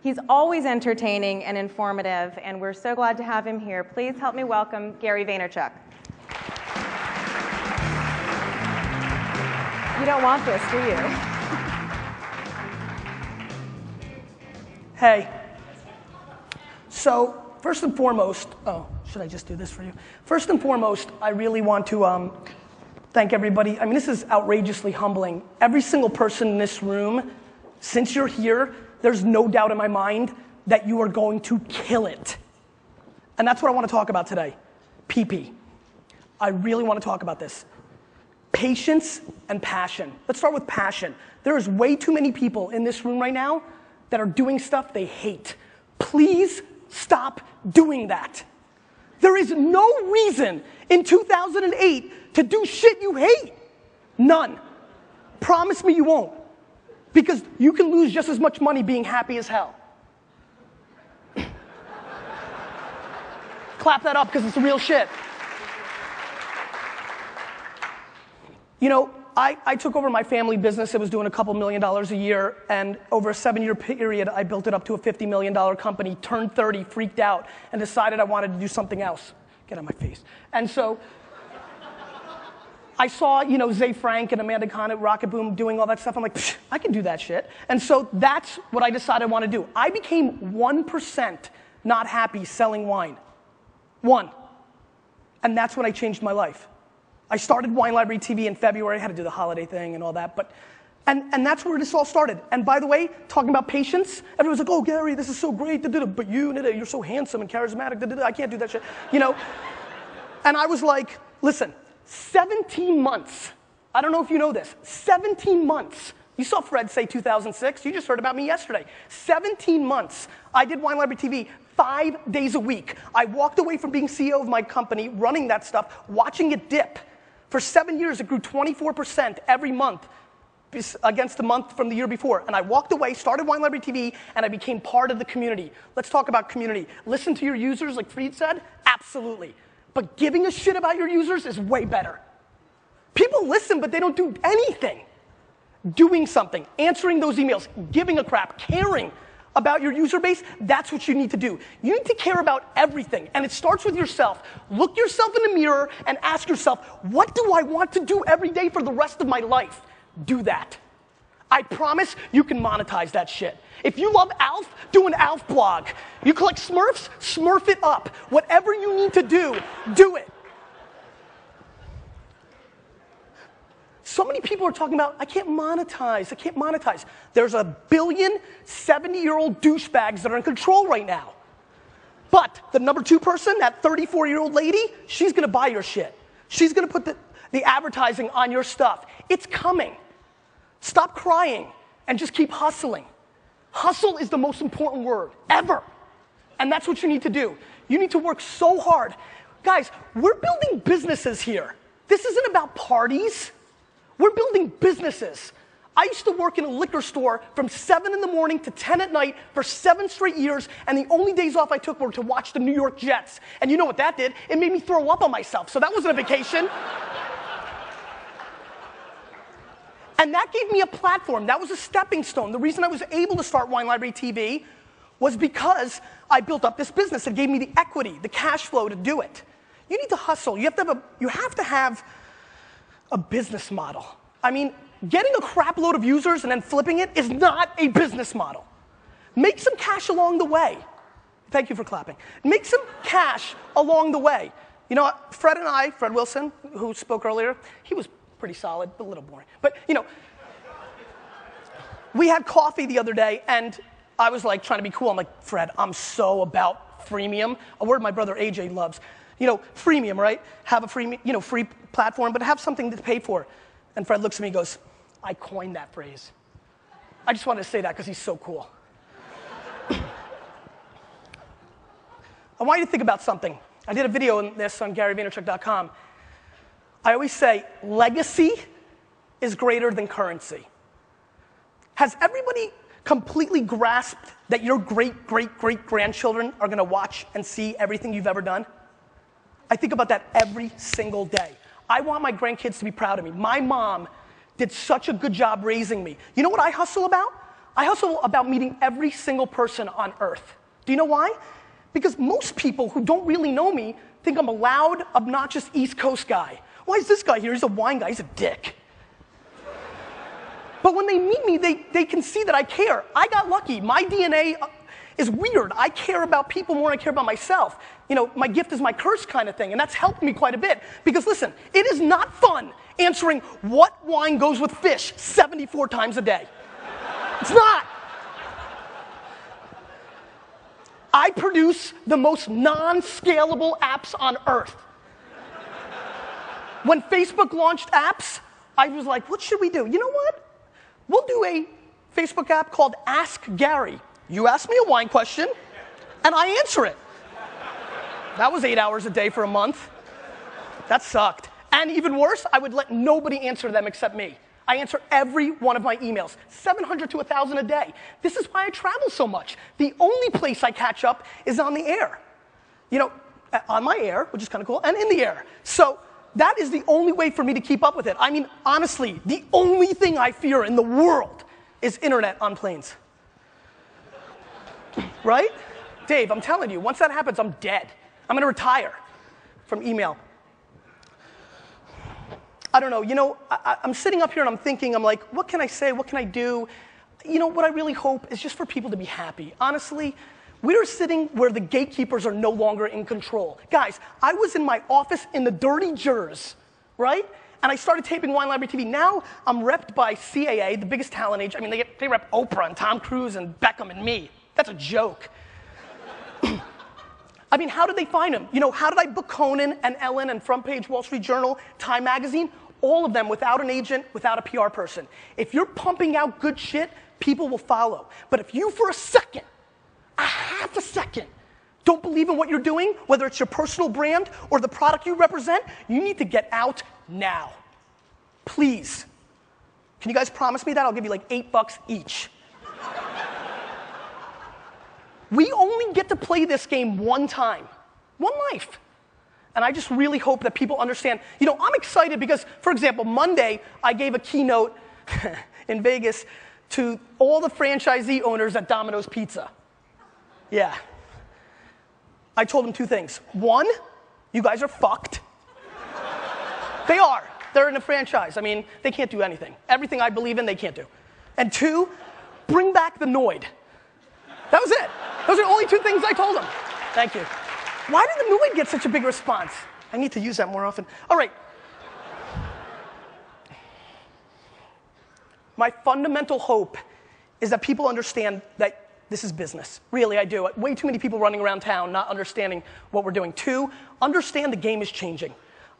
He's always entertaining and informative, and we're so glad to have him here. Please help me welcome Gary Vaynerchuk. You don't want this, do you? Hey. So, first and foremost, should I just do this for you? First and foremost, I really want to thank everybody. I mean, this is outrageously humbling. Every single person in this room, since you're here, there's no doubt in my mind that you are going to kill it. And that's what I want to talk about today. PP. I really want to talk about this. Patience and passion. Let's start with passion. There is way too many people in this room right now that are doing stuff they hate. Please stop doing that. There is no reason in 2008 to do shit you hate. None. Promise me you won't. Because you can lose just as much money being happy as hell. Clap that up because it's the real shit. You know, I took over my family business. It was doing a couple $1 million a year, and over a 7-year period, I built it up to a $50 million company, turned 30, freaked out, and decided I wanted to do something else. Get out of my face. And so, I saw, you know, Zay Frank and Amanda Khan at Rocket Boom doing all that stuff. I'm like, I can do that shit. And so that's what I decided I want to do. I became 1% not happy selling wine. 1. And that's when I changed my life. I started Wine Library TV in February. I had to do the holiday thing and all that. But, and that's where this all started. And by the way, talking about patience, everyone's like, oh, Gary, this is so great. But you're so handsome and charismatic. I can't do that shit. You know? And I was like, listen, 17 months. I don't know if you know this. 17 months. You saw Fred say 2006. You just heard about me yesterday. 17 months. I did Wine Library TV 5 days a week. I walked away from being CEO of my company, running that stuff, watching it dip. For 7 years, it grew 24% every month against the month from the year before. And I walked away, started Wine Library TV, and I became part of the community. Let's talk about community. Listen to your users, like Fried said? Absolutely. But giving a shit about your users is way better. People listen, but they don't do anything. Doing something, answering those emails, giving a crap, caring about your user base, that's what you need to do. You need to care about everything, and it starts with yourself. Look yourself in the mirror and ask yourself, what do I want to do every day for the rest of my life? Do that. I promise you can monetize that shit. If you love Alf, do an Alf blog. You collect Smurfs, Smurf it up. Whatever you need to do, do it. So many people are talking about, I can't monetize. There's a billion 70-year-old douchebags that are in control right now. But the number 2 person, that 34-year-old lady, she's gonna buy your shit. She's gonna put the advertising on your stuff. It's coming. Stop crying and just keep hustling. Hustle is the most important word ever. And that's what you need to do. You need to work so hard. Guys, we're building businesses here. This isn't about parties. We're building businesses. I used to work in a liquor store from 7 in the morning to 10 at night for 7 straight years, and the only days off I took were to watch the New York Jets. And you know what that did? It made me throw up on myself, so that wasn't a vacation. And that gave me a platform. That was a stepping stone. The reason I was able to start Wine Library TV was because I built up this business. It gave me the equity, the cash flow to do it. You need to hustle. You have to have a business model. I mean, getting a crap load of users and then flipping it is not a business model. Make some cash along the way. Thank you for clapping. Make some cash along the way. You know, Fred Wilson, who spoke earlier, he was pretty solid, but a little boring. But, you know, we had coffee the other day, and I was like trying to be cool. I'm like, Fred, I'm so about freemium, a word my brother AJ loves. You know, freemium, right? Have a free platform, but have something to pay for. And Fred looks at me and goes, I coined that phrase. I just wanted to say that because he's so cool. I want you to think about something. I did a video on this on GaryVaynerchuk.com. I always say, legacy is greater than currency. Has everybody completely grasped that your great-great-great-grandchildren are going to watch and see everything you've ever done? I think about that every single day. I want my grandkids to be proud of me. My mom did such a good job raising me. You know what I hustle about? I hustle about meeting every single person on earth. Do you know why? Because most people who don't really know me think I'm a loud, obnoxious East Coast guy. Why is this guy here? He's a wine guy. He's a dick. But when they meet me, they can see that I care. I got lucky. My DNA is weird. I care about people more than I care about myself. You know, my gift is my curse kind of thing, and that's helped me quite a bit. Because listen, it is not fun answering what wine goes with fish 74 times a day. It's not. I produce the most non-scalable apps on earth. When Facebook launched apps, I was like, what should we do? You know what? We'll do a Facebook app called Ask Gary. You ask me a wine question, and I answer it. That was 8 hours a day for a month. That sucked. And even worse, I would let nobody answer them except me. I answer every one of my emails, 700 to 1,000 a day. This is why I travel so much. The only place I catch up is on the air. You know, on my air, which is kind of cool, and in the air. So that is the only way for me to keep up with it. I mean, honestly, the only thing I fear in the world is internet on planes. Right? Dave, I'm telling you, once that happens, I'm dead. I'm going to retire from email. I don't know, you know, I'm sitting up here and I'm thinking, I'm like, what can I say? What can I do? You know, what I really hope is just for people to be happy. Honestly, we're sitting where the gatekeepers are no longer in control. Guys, I was in my office in the dirty jers, right? And I started taping Wine Library TV. Now I'm repped by CAA, the biggest talent age. I mean, they rep Oprah and Tom Cruise and Beckham and me. That's a joke. I mean, how did they find him? You know, how did I book Conan and Ellen and Front Page Wall Street Journal, Time Magazine? All of them without an agent, without a PR person. If you're pumping out good shit, people will follow. But if you, for a second, a half a second, don't believe in what you're doing, whether it's your personal brand or the product you represent, you need to get out now. Please. Can you guys promise me that? I'll give you like $8 each. We only get to play this game one time, one life. And I just really hope that people understand. You know, I'm excited because, for example, Monday, I gave a keynote in Vegas to all the franchisee owners at Domino's Pizza. Yeah. I told them two things. One, you guys are fucked. They are. They're in a franchise. I mean, they can't do anything. Everything I believe in, they can't do. And two, bring back the Noid. That was it. Those are the only two things I told them. Thank you. Why did the Noid get such a big response? I need to use that more often. All right. My fundamental hope is that people understand that this is business. Really, I do. Way too many people running around town not understanding what we're doing. Two, understand the game is changing.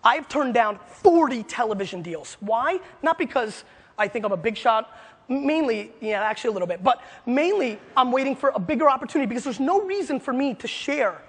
I've turned down 40 television deals. Why? Not because I think I'm a big shot. Mainly, yeah, actually a little bit. But mainly, I'm waiting for a bigger opportunity because there's no reason for me to share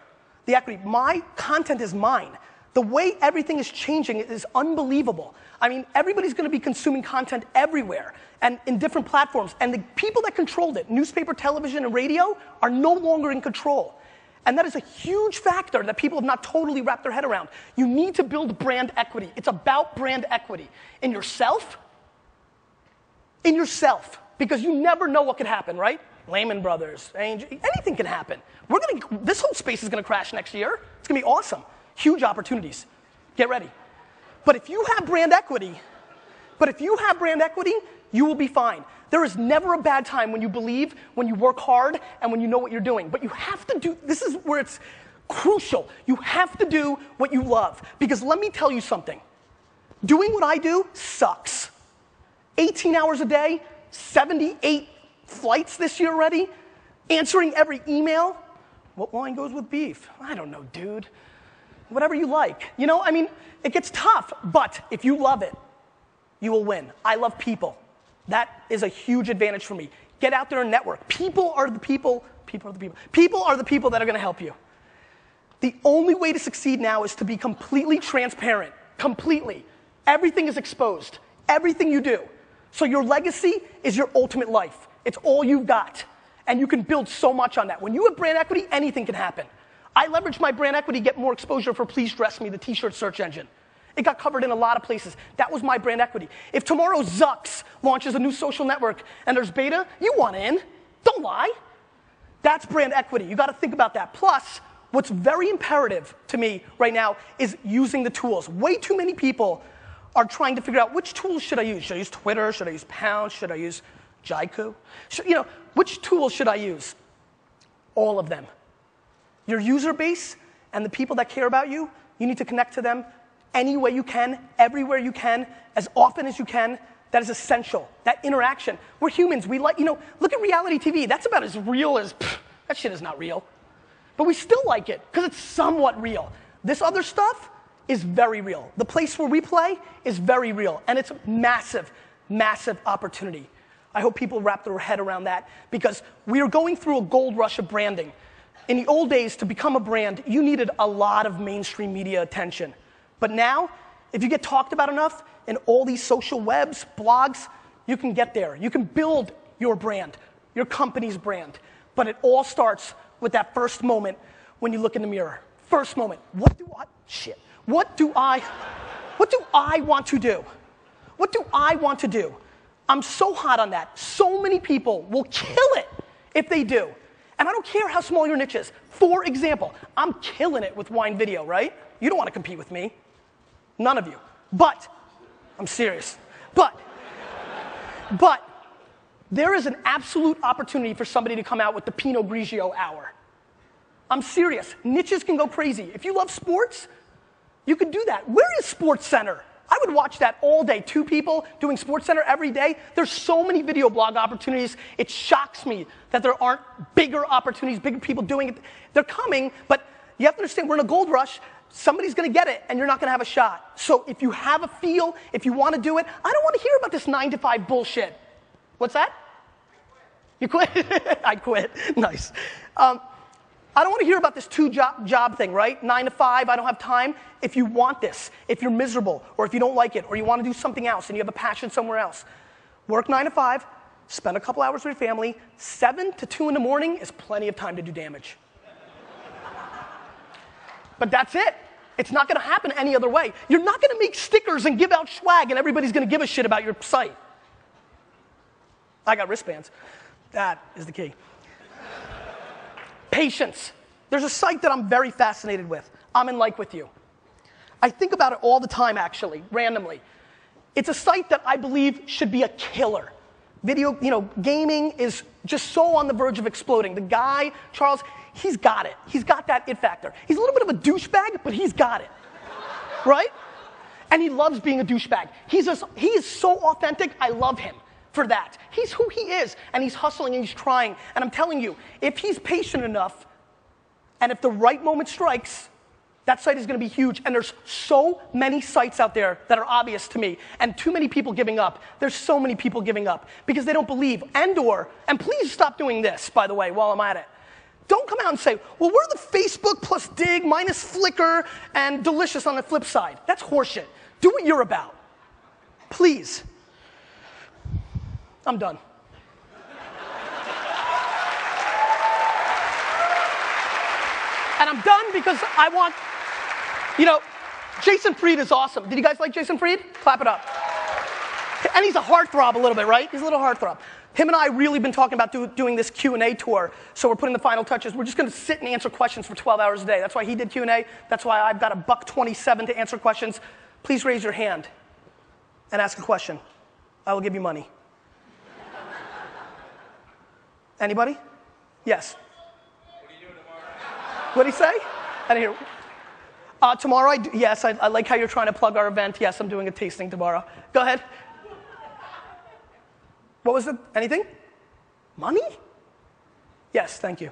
the equity. My content is mine. The way everything is changing is unbelievable. I mean, everybody's going to be consuming content everywhere and in different platforms. And the people that controlled it, newspaper, television, and radio, are no longer in control. And that is a huge factor that people have not totally wrapped their head around. You need to build brand equity. It's about brand equity in yourself, because you never know what could happen, right? Lehman Brothers, anything can happen. This whole space is going to crash next year. It's going to be awesome. Huge opportunities. Get ready. But if you have brand equity, you will be fine. There is never a bad time when you believe, when you work hard, and when you know what you're doing. But you have to do, this is where it's crucial. You have to do what you love. Because let me tell you something. Doing what I do sucks. 18 hours a day, 78 flights this year already, answering every email. What wine goes with beef? I don't know, dude. Whatever you like. You know, I mean, it gets tough, but if you love it, you will win. I love people. That is a huge advantage for me. Get out there and network. People are the people that are going to help you. The only way to succeed now is to be completely transparent. Completely. Everything is exposed. Everything you do. So your legacy is your ultimate life. It's all you've got. And you can build so much on that. When you have brand equity, anything can happen. I leverage my brand equity to get more exposure for Please Dress Me, the t-shirt search engine. It got covered in a lot of places. That was my brand equity. If tomorrow Zucks launches a new social network and there's beta, you want in. Don't lie. That's brand equity. You got to think about that. Plus, what's very imperative to me right now is using the tools. Way too many people are trying to figure out which tools should I use. Should I use Twitter? Should I use Pound? Should I use Jaiku? Which tools should I use? All of them. Your user base and the people that care about you, you need to connect to them any way you can, everywhere you can, as often as you can. That is essential. That interaction. We're humans. We like, look at reality TV. That's about as real as, that shit is not real. But we still like it because it's somewhat real. This other stuff is very real. The place where we play is very real. And it's a massive, massive opportunity. I hope people wrap their head around that because we are going through a gold rush of branding. In the old days, to become a brand, you needed a lot of mainstream media attention. But now, if you get talked about enough in all these social webs, blogs, you can get there. You can build your brand, your company's brand. But it all starts with that first moment when you look in the mirror. First moment. What do I want to do? What do I want to do? I'm so hot on that. So many people will kill it if they do. And I don't care how small your niche is. For example, I'm killing it with wine video, right? You don't want to compete with me. None of you. But, I'm serious. But there is an absolute opportunity for somebody to come out with the Pinot Grigio hour. I'm serious. Niches can go crazy. If you love sports, you could do that. Where is Sports Center? I would watch that all day. 2 people doing Sports Center every day. There's so many video blog opportunities. It shocks me that there aren't bigger opportunities, bigger people doing it. They're coming, but you have to understand we're in a gold rush. Somebody's going to get it, and you're not going to have a shot. So if you have a feel, if you want to do it, I don't want to hear about this 9-to-5 bullshit. What's that? You quit? I quit. Nice. I don't want to hear about this 2-job thing, right? 9 to 5, I don't have time. If you want this, if you're miserable, or if you don't like it, or you want to do something else and you have a passion somewhere else, work 9 to 5, spend a couple hours with your family. 7 to 2 in the morning is plenty of time to do damage. But that's it. It's not going to happen any other way. You're not going to make stickers and give out swag and everybody's going to give a shit about your site. I got wristbands. That is the key. Patience. There's a site that I'm very fascinated with. I'm in like with you. I think about it all the time, actually, randomly. It's a site that I believe should be a killer. Video, gaming is just so on the verge of exploding. The guy, Charles, he's got it. He's got that it factor. He's a little bit of a douchebag, but he's got it. Right? And he loves being a douchebag. He is so authentic, I love him for that. He's who he is, and he's hustling and he's trying. And I'm telling you, if he's patient enough, and if the right moment strikes, that site is going to be huge. And there's so many sites out there that are obvious to me, and too many people giving up. There's so many people giving up because they don't believe, and please stop doing this, by the way, while I'm at it. Don't come out and say, well, we're the Facebook plus Dig minus Flickr and Delicious on the flip side. That's horseshit. Do what you're about. Please. I'm done. And I'm done because I want, Jason Fried is awesome. Did you guys like Jason Fried? Clap it up. And he's a heartthrob a little bit, right? He's a little heartthrob. Him and I really been talking about doing this Q&A tour, so we're putting the final touches. We're just going to sit and answer questions for 12 hours a day. That's why he did Q&A. That's why I've got $1.27 to answer questions. Please raise your hand and ask a question. I will give you money. Anybody? Yes. What are you doing tomorrow? What did he say? I didn't hear. Tomorrow, yes, I like how you're trying to plug our event. Yes, I'm doing a tasting tomorrow. Go ahead. What was it? Anything? Money? Yes, thank you.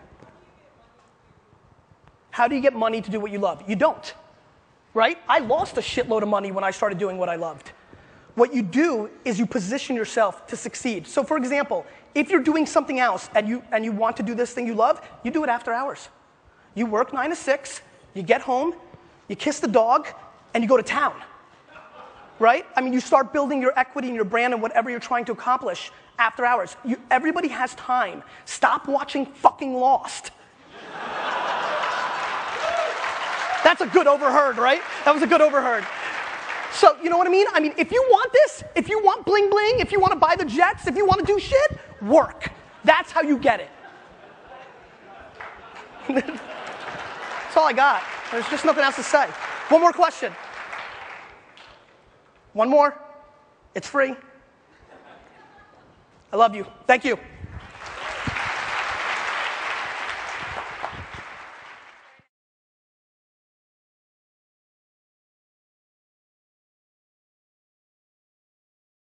How do you get money to do what you love? You don't, right? I lost a shitload of money when I started doing what I loved. What you do is you position yourself to succeed. So for example, if you're doing something else and you want to do this thing you love, you do it after hours. You work 9 to 6, you get home, you kiss the dog, and you go to town. Right? I mean, you start building your equity and your brand and whatever you're trying to accomplish after hours. Everybody has time. Stop watching fucking Lost. That's a good overheard, right? That was a good overheard. So, you know what I mean? I mean, if you want this, if you want bling bling, if you want to buy the jets, if you want to do shit, work. That's how you get it. That's all I got. There's just nothing else to say. One more question. One more. It's free. I love you. Thank you.